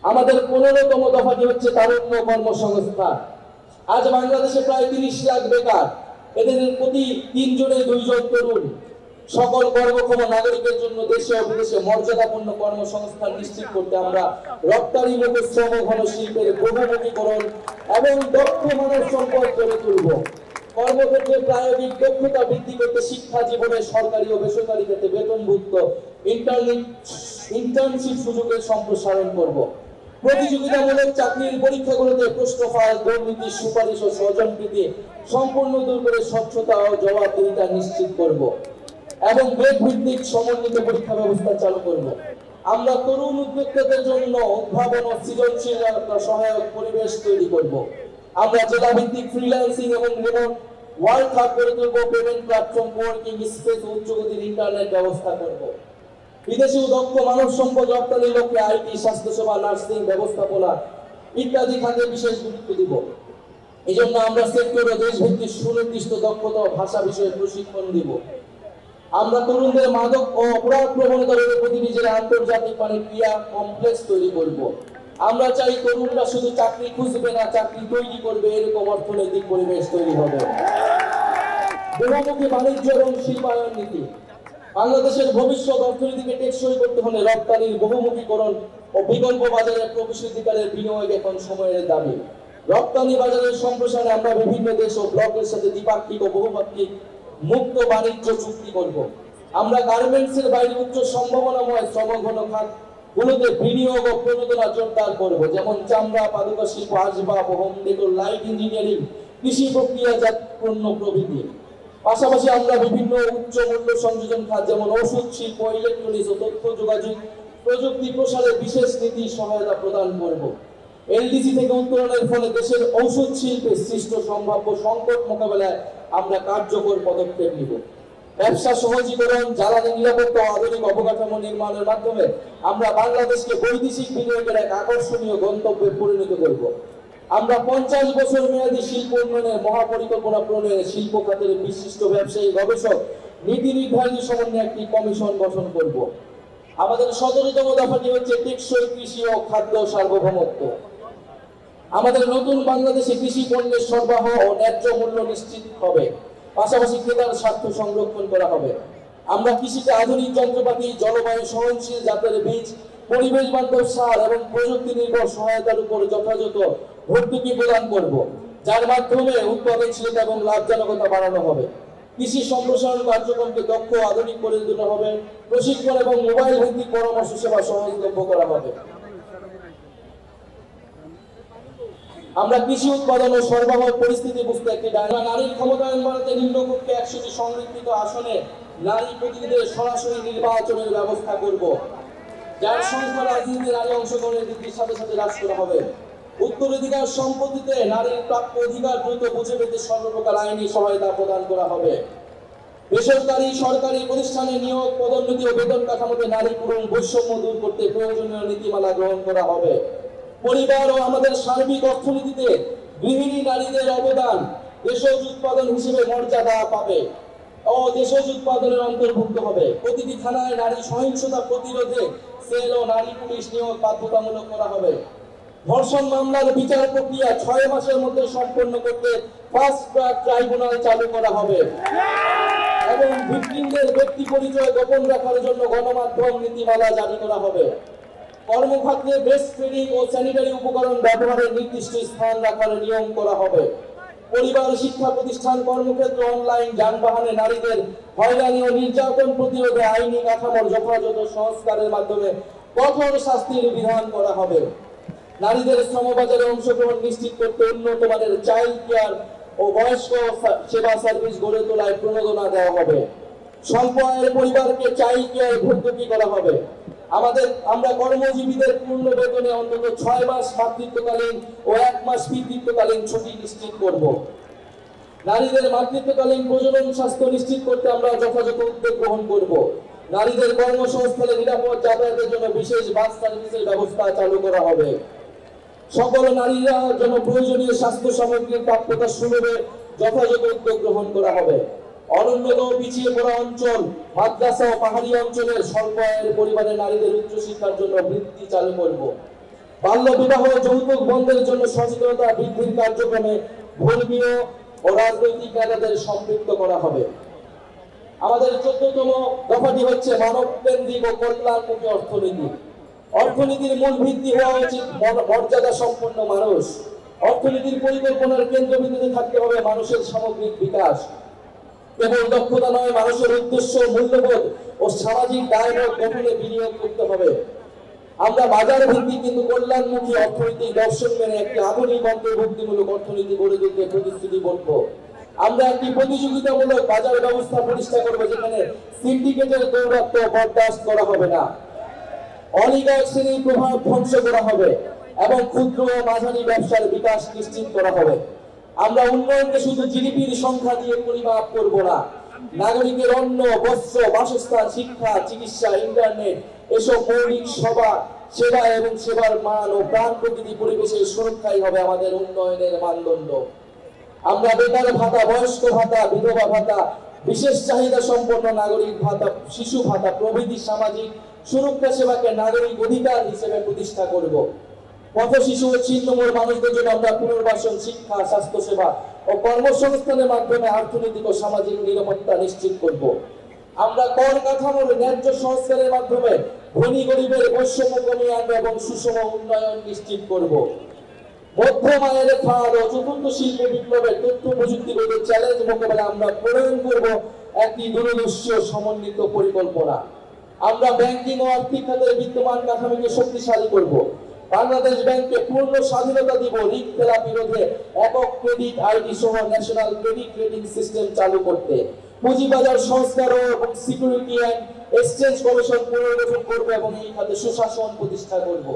আমাদের 15তম দফাটি হচ্ছে তারুণ্য কর্মসংস্থান। আজ বাংলাদেশে প্রায় 30 লাখ বেকার, এদের প্রতি 3 জনে 2 জন তরুণ। সকল কর্মক্ষম নাগরিকের জন্য দেশে ও বিদেশে মর্যাদাপূর্ণ কর্মসংস্থান নিশ্চিত করতে আমরা রপ্তানিমুখী শ্রম ঘন শিল্পের বহুমুখীকরণ এবং দক্ষ মানব সম্পদ গড়ে তুলব। কর্মক্ষেত্রে প্রায়োগিক দক্ষতা বৃদ্ধি করতে শিক্ষা জীবনে সরকারি ও বেসরকারি ক্ষেত্রে বেতনভুক্ত ইন্টার্নশিপ সুযোগের সম্প্রসারণ করব। প্রতিযোগিতামূলক চাকরির পরীক্ষাগুলোতে প্রশ্নফাঁস, দুর্নীতি, সুপারিশ ও স্বজনপ্রীতি সম্পূর্ণ দূর করে স্বচ্ছতা ও জবাবদিহিতা নিশ্চিত করব এবং গ্রেড ভিত্তিক সমন্বিত পরীক্ষা ব্যবস্থা চালু করব। আমরা তরুণ উদ্যোক্তাদের জন্য উদ্ভাবন ও সৃজনশীলতা সহায়ক পরিবেশ তৈরি করব। আমরা জেলা ভিত্তিক ফ্রিল্যান্সিং এবং রিমোট ওয়ার্ক হাব গড়ে তুলব। পেমেন্ট প্ল্যাটফর্ম, কোয়ার্কিং স্পেস, উচ্চগতির ইন্টারনেট ব্যবস্থা করব। বিদেশি দক্ষ মানব সম্পদ রপ্তানির লক্ষ্যে আইটি, স্বাস্থ্যসেবা, নার্সিং, ব্যবস্থাপনা ইত্যাদি খাতে বিশেষ গুরুত্ব দিব। এই জন্য আমরা সেক্টর ও দেশভিত্তিক সুনির্দিষ্ট দক্ষতা ও ভাষা বিষয়ে প্রশিক্ষণ দিব। আমরা তরুণদের মাদক ও অপরাধ প্রবণতা রোধে প্রতিনিধির আন্তর্জাতিক মানের ক্রিয়া কমপ্লেক্স তৈরি করব। আমরা চাই তরুণরা শুধু চাকরি খুঁজবে না, চাকরি তৈরি করবে, এরকম অর্থনৈতিক পরিবেশ তৈরি হবে। বহুমুখী বাণিজ্য এবং শিল্পায়ন নীতি। বাংলাদেশের ভবিষ্যৎ অর্থনীতিকে টেকসই করতে হলে রপ্তানির বহুমুখীকরণ ও বিকল্প বাজারে প্রবেশাধিকারের বিনিয়োগ এখন সময়ের দাবি। রপ্তানি বাজারের সম্প্রসারণে আমরা বিভিন্ন দেশ ও ব্লকের সাথে দ্বিপাক্ষিক ও বহুপাক্ষিক মুক্ত বাণিজ্য চুক্তি করব। আমরা গার্মেন্টসের বাইরে উচ্চ সম্ভাবনাময় শ্রমঘন খাত গুলোতে বিনিয়োগ ও প্রণোদনা জোরদার করব, যেমন চামড়া, পাদুকা শিল্প, আসবাব, হোম ডেকোর, লাইট ইঞ্জিনিয়ারিং, কৃষি প্রক্রিয়াজাত পণ্য প্রভৃতি। পাশাপাশি আমরা বিভিন্ন উচ্চ মূল্য সংযোজন খাত যেমন ওষুধ শিল্প, ইলেকট্রনিক্স ও তথ্য যোগাযোগ প্রযুক্তি প্রসারে বিশেষ নীতি সহায়তা প্রদান করব। এলডিসি থেকে উত্তরণের ফলে দেশের ঔষধ শিল্পে সৃষ্ট সম্ভাব্য সংকট মোকাবেলায় আমরা কার্যকর পদক্ষেপ নিব। ব্যবসা সহজীকরণ, জ্বালানি নিরাপত্তা ও আধুনিক অবকাঠামো নির্মাণের মাধ্যমে আমরা বাংলাদেশকে বৈদেশিক বিনিয়োগের এক আকর্ষণীয় গন্তব্যে পরিণত করব। আমরা 50 বছর মেয়াদী শিল্প উন্নয়নের মহাপরিকল্পনা প্রণয়নে শিল্প খাতের বিশিষ্ট ব্যবসায়ী, গবেষক, নীতি নির্ধারণী সমন্বয়ে একটি কমিশন গঠন করব। আমাদের 17তম দফাটি হচ্ছে টেকসই কৃষি ও খাদ্য সার্বভৌমত্ব। আমাদের নতুন বাংলাদেশে কৃষি পণ্যের সরবরাহ ও ন্যায্য মূল্য নিশ্চিত হবে, পাশাপাশি ক্রেতার স্বার্থ সংরক্ষণ করা হবে। আমরা কৃষিতে আধুনিক যন্ত্রপাতি, জলবায়ু সহনশীল জাতের বীজ, পরিবেশ বান্ধব সার এবং প্রযুক্তি নির্ভর সহায়তার উপর যথাযথ ভর্তুকি প্রদান করব, যার মাধ্যমে উৎপাদনশীলতা এবং লাভজনকতা বাড়ানো হবে। কৃষি সম্প্রসারণ কার্যক্রমকে দক্ষ আধুনিক করে তোলা হবে। প্রশিক্ষণ এবং মোবাইল ভিত্তিক পরামর্শ সেবা সহজলভ্য করা হবে। আমরা কৃষি উৎপাদন ও সরবরাহ পরিস্থিতি বুঝতে একটি নারীর ক্ষমতায়ন বাড়াতে নিম্নকক্ষে 100টি সংরক্ষিত আসনে নারী প্রতিনিধিদের সরাসরি নির্বাচনের ব্যবস্থা করব, যার সংখ্যা রাজনীতির নারী অংশগ্রহণের বৃদ্ধির সাথে সাথে হ্রাস করা হবে। উত্তরাধিকার সম্পত্তিতে নারীর প্রাপ্য অধিকার দ্রুত বুঝে পেতে সর্বপ্রকার আইনি সহায়তা প্রদান করা হবে। বেসরকারি সরকারি প্রতিষ্ঠানে নিয়োগ, পদোন্নতি ও বেতন কাঠামোতে নারী পুরুষ বৈষম্য দূর করতে প্রয়োজনীয় নীতিমালা গ্রহণ করা হবে। পরিবার ও আমাদের সার্বিক অর্থনীতিতে গৃহিণী নারীদের অবদান দেশজ উৎপাদন হিসেবে মর্যাদা পাবে ও দেশজ উৎপাদনের অন্তর্ভুক্ত হবে। প্রতিটি থানায় নারী সহিংসতা প্রতিরোধে সেল ও নারী পুলিশ নিয়োগ বাধ্যতামূলক করা হবে। ধর্ষণ মামলার বিচার প্রক্রিয়া 6 মাসের মধ্যে সম্পন্ন করতে ফাস্ট ট্র্যাক ট্রাইব্যুনাল চালু করা হবে এবং ভিকটিমদের ব্যক্তি পরিচয় গোপন রাখার জন্য গণমাধ্যম নীতিমালা জারি করা হবে। কর্মক্ষেত্রে ব্রেস্ট ফিডিং ও স্যানিটারি উপকরণ ব্যবহারের নির্দিষ্ট স্থান রাখার নিয়ম করা হবে। পরিবার, শিক্ষা প্রতিষ্ঠান, কর্মক্ষেত্র, অনলাইন, যানবাহনে নারীদের হয়রানি ও নির্যাতন প্রতিরোধে আইনি কাঠামোর যথাযথ সংস্কারের মাধ্যমে কঠোর শাস্তির বিধান করা হবে। নারীদের শ্রমবাজারে অংশগ্রহণ নিশ্চিত করতে উন্নত মানের চাইল্ড কেয়ার ও বয়স্ক সেবা সার্ভিস গড়ে তোলায় প্রণোদনা দেওয়া হবে। স্বল্প আয়ের পরিবারকে চাইল্ড কেয়ার ভর্তুকি করা হবে। আমরা কর্মজীবীদের পূর্ণ বেতনে অন্তত 6 মাস মাতৃত্বকালীন ও 1 মাস পিতৃত্বকালীন ছুটি নিশ্চিত করব। নারীদের মাতৃত্বকালীন প্রজনন স্বাস্থ্য নিশ্চিত করতে আমরা যথাযথ উদ্যোগ গ্রহণ করব। নারীদের কর্মসংস্থানে নিরাপদ যাতায়াতের জন্য বিশেষ বাস সার্ভিসের ব্যবস্থা চালু করা হবে। সকল নারীরা যেন প্রয়োজনীয় স্বাস্থ্য সামগ্রীর প্রাপ্যতা সুলভে যথাযথ উদ্যোগ গ্রহণ করা হবে। অনুন্নত পিছিয়ে পড়া অঞ্চল, মাদ্রাসা ও পাহাড়ি অঞ্চলের স্বল্প আয়ের পরিবারের নারীদের উচ্চশিক্ষার জন্য বৃত্তি চালু করব। বাল্য বিবাহ যৌতুক বন্ধের জন্য সচেতনতা বৃদ্ধির কার্যক্রমে ধর্মীয় ও রাজনৈতিক নেতাদের সম্পৃক্ত করা হবে। আমাদের 14তম দফাটি হচ্ছে মানব কেন্দ্রিক ও কল্যাণমুখী অর্থনীতি। অর্থনীতির মূল ভিত্তি হওয়া উচিত মর্যাদা সম্পন্ন মানুষ। অর্থনীতির পরিকল্পনার কেন্দ্রবিন্দুতে থাকতে হবে মানুষের সামগ্রিক বিকাশ। কেবল দক্ষতা নয়, মানুষের উদ্দেশ্য, মূল্যবোধ ও সামাজিক দায়ভার গঠনে বিনিয়োগ করতে হবে। আমরা বাজার ভিত্তিক কিন্তু কল্যাণমুখী অর্থনৈতিক দর্শন মেনে একটি আধুনিক অন্তর্ভুক্তিমূলক অর্থনীতি গড়ে তুলতে প্রতিশ্রুতিবদ্ধ। আমরা একটি প্রতিযোগিতামূলক বাজার ব্যবস্থা প্রতিষ্ঠা করব, যেখানে সিন্ডিকেটের দৌরাত্ম্য বরদাস্ত করা হবে না, অলিগার শ্রেণীর প্রভাব ধ্বংস করা হবে এবং ক্ষুদ্র ও মাঝারি ব্যবসার বিকাশ নিশ্চিত করা হবে। আমরা উন্নয়নকে শুধু জিডিপির সংখ্যা দিয়ে পরিমাপ করব না, নাগরিকের অন্ন, বস্ত্র, বাসস্থান, শিক্ষা, চিকিৎসা, ইন্টারনেট এসব মৌলিক সেবা এবং সেবার মান ও প্রাণ প্রকৃতি পরিবেশের সুরক্ষাই হবে আমাদের উন্নয়নের মানদণ্ড। আমরা বেকার ভাতা, বয়স্ক ভাতা, বিধবা ভাতা, বিশেষ চাহিদা সম্পন্ন নাগরিক ভাতা, শিশু ভাতা প্রভৃতি সামাজিক সুরক্ষা সেবাকে নাগরিক অধিকার হিসেবে প্রতিষ্ঠা করব। পথ শিশু ও ছিন্নমূল মানুষদের জন্য আমরা পুনর্বাসন, শিক্ষা, স্বাস্থ্য সেবা ও কর্মসংস্থানের মাধ্যমে অর্থনৈতিক ও সামাজিক নিরাপত্তা নিশ্চিত করব। আমরা কর কাঠামোর ন্যায্য সংস্কারের মাধ্যমে ধনী গরিবের বৈষম্য কমিয়ে আনবো এবং সুষম উন্নয়ন নিশ্চিত করব। মধ্যম আয়ের খাত ও চতুর্থ শিল্প বিপ্লবের তথ্য প্রযুক্তিগত চ্যালেঞ্জ মোকাবেলা আমরা প্রণয়ন করব একটি দূরদর্শী সমন্বিত পরিকল্পনা। আমরা ব্যাংকিং ও আর্থিক খাতের বিদ্যমান কাঠামোকে শক্তিশালী করব। বাংলাদেশ ব্যাংককে পূর্ণ স্বাধীনতা দিব ঋণ খেলাপি রোধে একক ক্রেডিট আইডি সহ ন্যাশনাল ক্রেডিট রেটিং সিস্টেম চালু করতে। পুঁজিবাজার সংস্কার এবং সিকিউরিটি অ্যান্ড এক্সচেঞ্জ কমিশন পুনর্গঠন করব এবং এই খাতে সুশাসন প্রতিষ্ঠা করব।